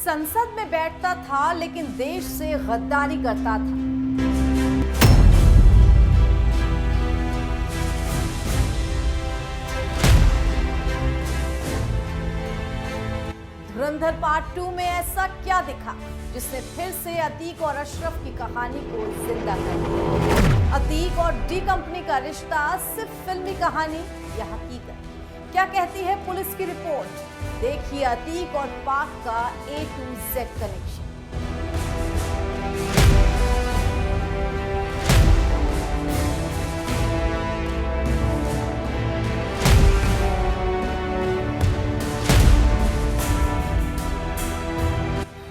संसद में बैठता था लेकिन देश से गद्दारी करता था। धुरंधर पार्ट 2 में ऐसा क्या दिखा जिसने फिर से अतीक और अशरफ की कहानी को जिंदा कर दिया? अतीक और डी कंपनी का रिश्ता सिर्फ फिल्मी कहानी या हकीकत? क्या कहती है पुलिस की रिपोर्ट? देखिए अतीक और पाक का A to Z कनेक्शन।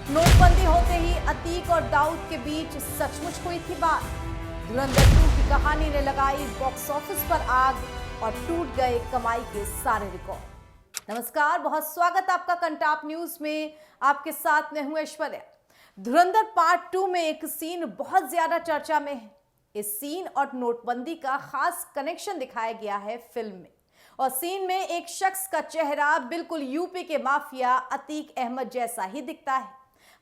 नोटबंदी होते ही अतीक और दाऊद के बीच सचमुच हुई थी बात। धुरंधर 2 की कहानी ने लगाई बॉक्स ऑफिस पर आग और टूट गए कमाई के सारे रिकॉर्ड। नमस्कार, बहुत स्वागत आपका कंटाप न्यूज में। आपके साथ मैं हूं ऐश्वर्या। धुरंधर पार्ट 2 में एक सीन बहुत ज्यादा चर्चा में है। इस सीन और नोटबंदी का खास कनेक्शन दिखाया गया है फिल्म में। और सीन में एक शख्स का चेहरा बिल्कुल यूपी के माफिया अतीक अहमद जैसा ही दिखता है।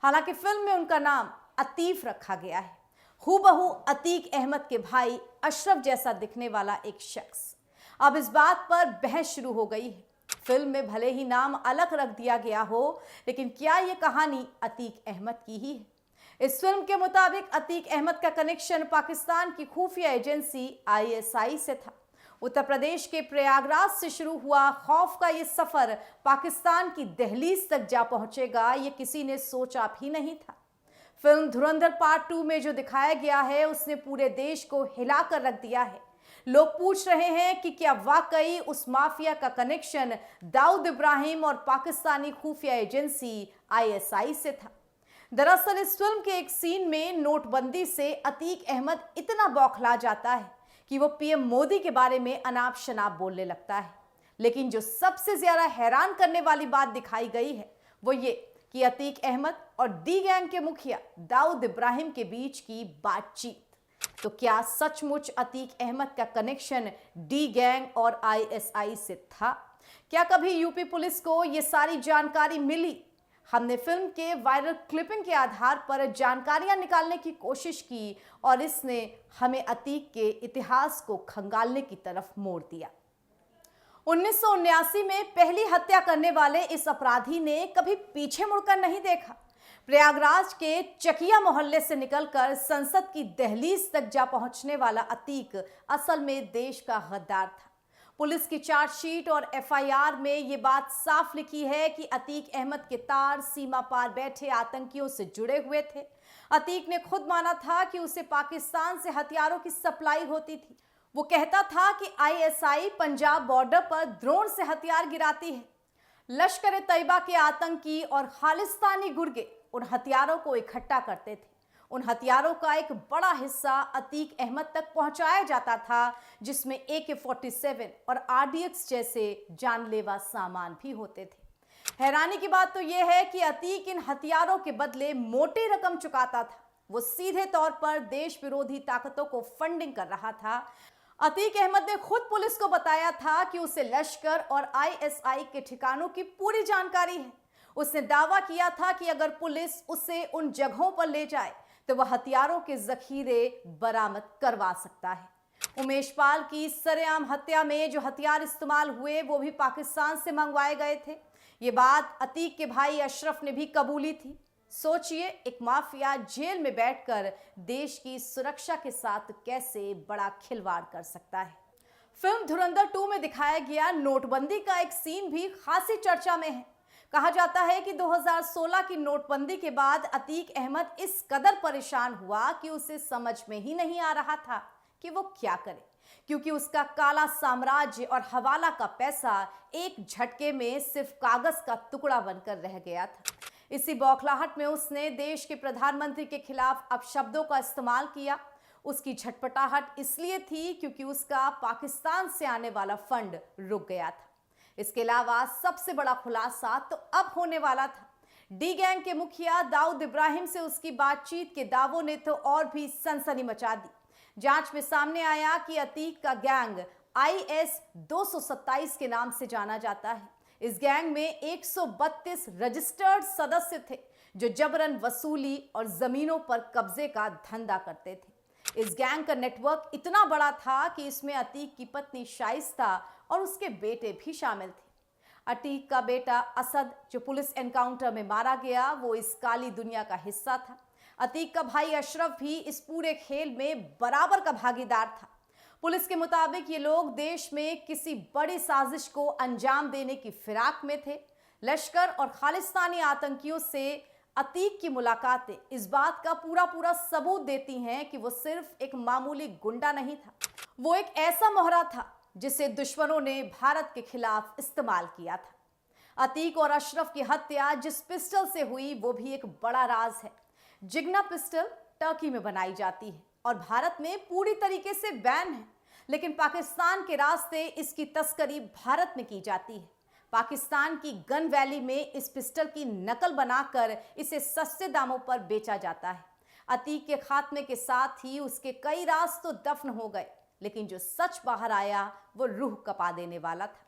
हालांकि फिल्म में उनका नाम अतीफ रखा गया है। हूबहू अतीक अहमद के भाई अशरफ जैसा दिखने वाला एक शख्स। अब इस बात पर बहस शुरू हो गई है। फिल्म में भले ही नाम अलग रख दिया गया हो, लेकिन क्या यह कहानी अतीक अहमद की ही है? इस फिल्म के मुताबिक अतीक अहमद का कनेक्शन पाकिस्तान की खुफिया एजेंसी ISI से था। उत्तर प्रदेश के प्रयागराज से शुरू हुआ खौफ का यह सफर पाकिस्तान की दहलीज तक जा पहुंचेगा, यह किसी ने सोचा भी नहीं था। फिल्म धुरंधर पार्ट 2 में जो दिखाया गया है उसने पूरे देश को हिलाकर रख दिया है। लोग पूछ रहे हैं कि क्या वाकई उस माफिया का कनेक्शन दाऊद इब्राहिम और पाकिस्तानी खुफिया एजेंसी ISI से था। दरअसल इस फिल्म के एक सीन में नोटबंदी से अतीक अहमद इतना बौखला जाता है कि वो PM मोदी के बारे में अनाप शनाप बोलने लगता है। लेकिन जो सबसे ज्यादा हैरान करने वाली बात दिखाई गई है वो ये कि अतीक अहमद और डी गैंग के मुखिया दाऊद इब्राहिम के बीच की बातचीत। तो क्या सचमुच अतीक अहमद का कनेक्शन डी गैंग और ISI से था? क्या कभी यूपी पुलिस को यह सारी जानकारी मिली? हमने फिल्म के वायरल क्लिपिंग के आधार पर जानकारियां निकालने की कोशिश की और इसने हमें अतीक के इतिहास को खंगालने की तरफ मोड़ दिया। 1979 में पहली हत्या करने वाले इस अपराधी ने कभी पीछे मुड़कर नहीं देखा। प्रयागराज के चकिया मोहल्ले से निकलकर संसद की दहलीज तक जा पहुंचने वाला अतीक असल में देश का गद्दार था। पुलिस की चार्जशीट और FIR में ये बात साफ लिखी है कि अतीक अहमद के तार सीमा पार बैठे आतंकियों से जुड़े हुए थे। अतीक ने खुद माना था कि उसे पाकिस्तान से हथियारों की सप्लाई होती थी। वो कहता था कि ISI पंजाब बॉर्डर पर ड्रोन से हथियार गिराती है। लश्कर तैयबा के आतंकी और खालिस्तानी गुर्गे उन हथियारों को इकट्ठा करते थे। उन हथियारों का एक बड़ा हिस्सा अतीक अहमद तक पहुंचाया जाता था, जिसमें AK-47 और RDX जैसे जानलेवा सामान भी होते थे। हैरानी की बात तो यह है कि अतीक इन हथियारों के बदले मोटी रकम चुकाता था। वो सीधे तौर पर देश विरोधी ताकतों को फंडिंग कर रहा था। अतीक अहमद ने खुद पुलिस को बताया था कि उसे लश्कर और ISI के ठिकानों की पूरी जानकारी है। उसने दावा किया था कि अगर पुलिस उसे उन जगहों पर ले जाए तो वह हथियारों के जखीरे बरामद करवा सकता है। उमेश पाल की सरेआम हत्या में जो हथियार इस्तेमाल हुए वो भी पाकिस्तान से मंगवाए गए थे। ये बात अतीक के भाई अशरफ ने भी कबूली थी। सोचिए, एक माफिया जेल में बैठकर देश की सुरक्षा के साथ कैसे बड़ा खिलवाड़ कर सकता है। फिल्म धुरंधर 2 में दिखाया गया नोटबंदी का एक सीन भी खासी चर्चा में है। कहा जाता है कि 2016 की नोटबंदी के बाद अतीक अहमद इस कदर परेशान हुआ कि उसे समझ में ही नहीं आ रहा था कि वो क्या करे, क्योंकि उसका काला साम्राज्य और हवाला का पैसा एक झटके में सिर्फ कागज का टुकड़ा बनकर रह गया था। इसी बौखलाहट में उसने देश के प्रधानमंत्री के खिलाफ अपशब्दों का इस्तेमाल किया। उसकी झटपटाहट इसलिए थी क्योंकि उसका पाकिस्तान से आने वाला फंड रुक गया था। इसके अलावा सबसे बड़ा खुलासा तो अब होने वाला था। डी गैंग के मुखिया दाऊद इब्राहिम से उसकी बातचीत के दावों ने तो और भी सनसनी मचा दी। जांच में सामने आया कि अतीक का गैंग IS 227 के नाम से जाना जाता है। इस गैंग में 132 रजिस्टर्ड सदस्य थे जो जबरन वसूली और जमीनों पर कब्जे का धंधा करते थे। इस गैंग का नेटवर्क इतना बड़ा था कि इसमें अतीक की पत्नी शाइस्ता और उसके बेटे भी शामिल थे। अतीक का बेटा असद, जो पुलिस एनकाउंटर में मारा गया, वो इस काली दुनिया का हिस्सा था। अतीक का भाई अशरफ भी इस पूरे खेल में बराबर का भागीदार था। पुलिस के मुताबिक ये लोग देश में किसी बड़ी साजिश को अंजाम देने की फिराक में थे। लश्कर और खालिस्तानी आतंकियों से अतीक की मुलाकातें इस बात का पूरा सबूत देती हैं कि वो सिर्फ एक मामूली गुंडा नहीं था, वो एक ऐसा मोहरा था जिसे दुश्मनों ने भारत के खिलाफ इस्तेमाल किया था। अतीक और अशरफ की हत्या जिस पिस्टल से हुई वो भी एक बड़ा राज है। जिग्ना पिस्टल टर्की में बनाई जाती है और भारत में पूरी तरीके से बैन है, लेकिन पाकिस्तान के रास्ते इसकी तस्करी भारत में की जाती है। पाकिस्तान की गन वैली में इस पिस्टल की नकल बनाकर इसे सस्ते दामों पर बेचा जाता है। अतीक के खात्मे के साथ ही उसके कई राज तो दफन हो गए, लेकिन जो सच बाहर आया वो रूह कपा देने वाला था।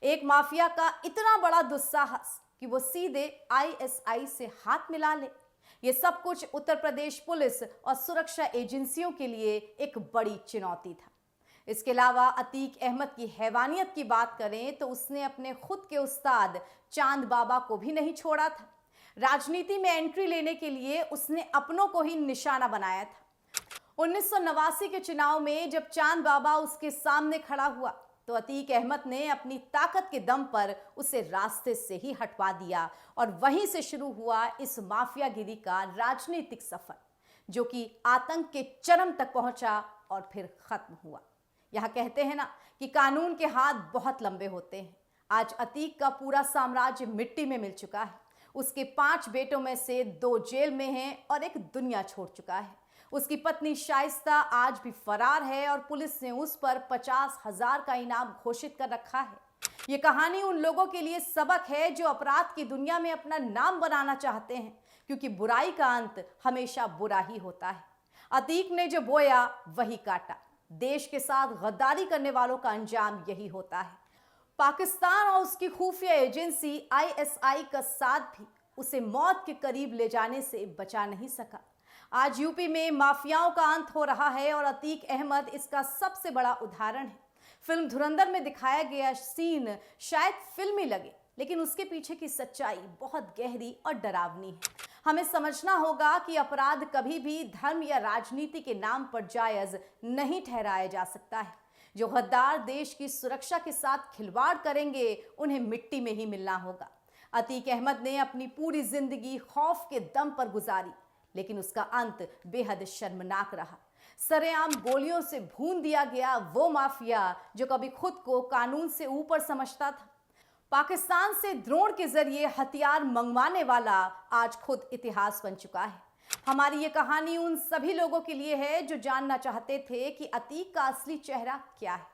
एक माफिया का इतना बड़ा दुस्साहस कि वो सीधे आईएसआई से हाथ मिला ले। ये सब कुछ उत्तर प्रदेश पुलिस और सुरक्षा एजेंसियों के लिए एक बड़ी चुनौती था। इसके अलावा अतीक अहमद की हैवानियत की बात करें तो उसने अपने खुद के उस्ताद चांद बाबा को भी नहीं छोड़ा था। राजनीति में एंट्री लेने के लिए उसने अपनों को ही निशाना बनाया था। 1989 के चुनाव में जब चांद बाबा उसके सामने खड़ा हुआ तो अतीक अहमद ने अपनी ताकत के दम पर उसे रास्ते से ही हटवा दिया और वहीं से शुरू हुआ इस माफियागिरी का राजनीतिक सफर, जो कि आतंक के चरम तक पहुंचा और फिर खत्म हुआ। यहाँ कहते हैं ना कि कानून के हाथ बहुत लंबे होते हैं। आज अतीक का पूरा साम्राज्य मिट्टी में मिल चुका है। उसके 5 बेटों में से 2 जेल में हैं और एक दुनिया छोड़ चुका है। उसकी पत्नी शाइस्ता आज भी फरार है और पुलिस ने उस पर 50,000 का इनाम घोषित कर रखा है। ये कहानी उन लोगों के लिए सबक है जो अपराध की दुनिया में अपना नाम बनाना चाहते हैं, क्योंकि बुराई का अंत हमेशा बुरा ही होता है। अतीक ने जो बोया वही काटा। देश के साथ गद्दारी करने वालों का अंजाम यही होता है। पाकिस्तान और उसकी खुफिया एजेंसी आईएसआई का साथ भी उसे मौत के करीब ले जाने से बचा नहीं सका। आज यूपी में माफियाओं का अंत हो रहा है और अतीक अहमद इसका सबसे बड़ा उदाहरण है। फिल्म धुरंधर में दिखाया गया सीन शायद फिल्मी लगे, लेकिन उसके पीछे की सच्चाई बहुत गहरी और डरावनी है। हमें समझना होगा कि अपराध कभी भी धर्म या राजनीति के नाम पर जायज नहीं ठहराया जा सकता है। जो गद्दार देश की सुरक्षा के साथ खिलवाड़ करेंगे उन्हें मिट्टी में ही मिलना होगा। अतीक अहमद ने अपनी पूरी जिंदगी खौफ के दम पर गुजारी, लेकिन उसका अंत बेहद शर्मनाक रहा। सरेआम गोलियों से भून दिया गया वो माफिया जो कभी खुद को कानून से ऊपर समझता था। पाकिस्तान से ड्रोन के जरिए हथियार मंगवाने वाला आज खुद इतिहास बन चुका है। हमारी ये कहानी उन सभी लोगों के लिए है जो जानना चाहते थे कि अतीक का असली चेहरा क्या है।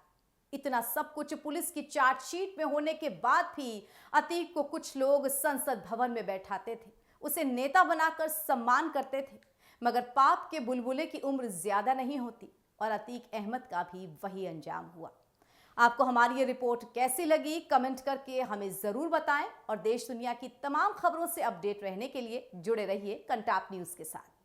इतना सब कुछ पुलिस की चार्जशीट में होने के बाद भी अतीक को कुछ लोग संसद भवन में बैठाते थे, उसे नेता बनाकर सम्मान करते थे, मगर पाप के बुलबुले की उम्र ज्यादा नहीं होती और अतीक अहमद का भी वही अंजाम हुआ। आपको हमारी ये रिपोर्ट कैसी लगी कमेंट करके हमें ज़रूर बताएं और देश दुनिया की तमाम खबरों से अपडेट रहने के लिए जुड़े रहिए कंटाप न्यूज़ के साथ।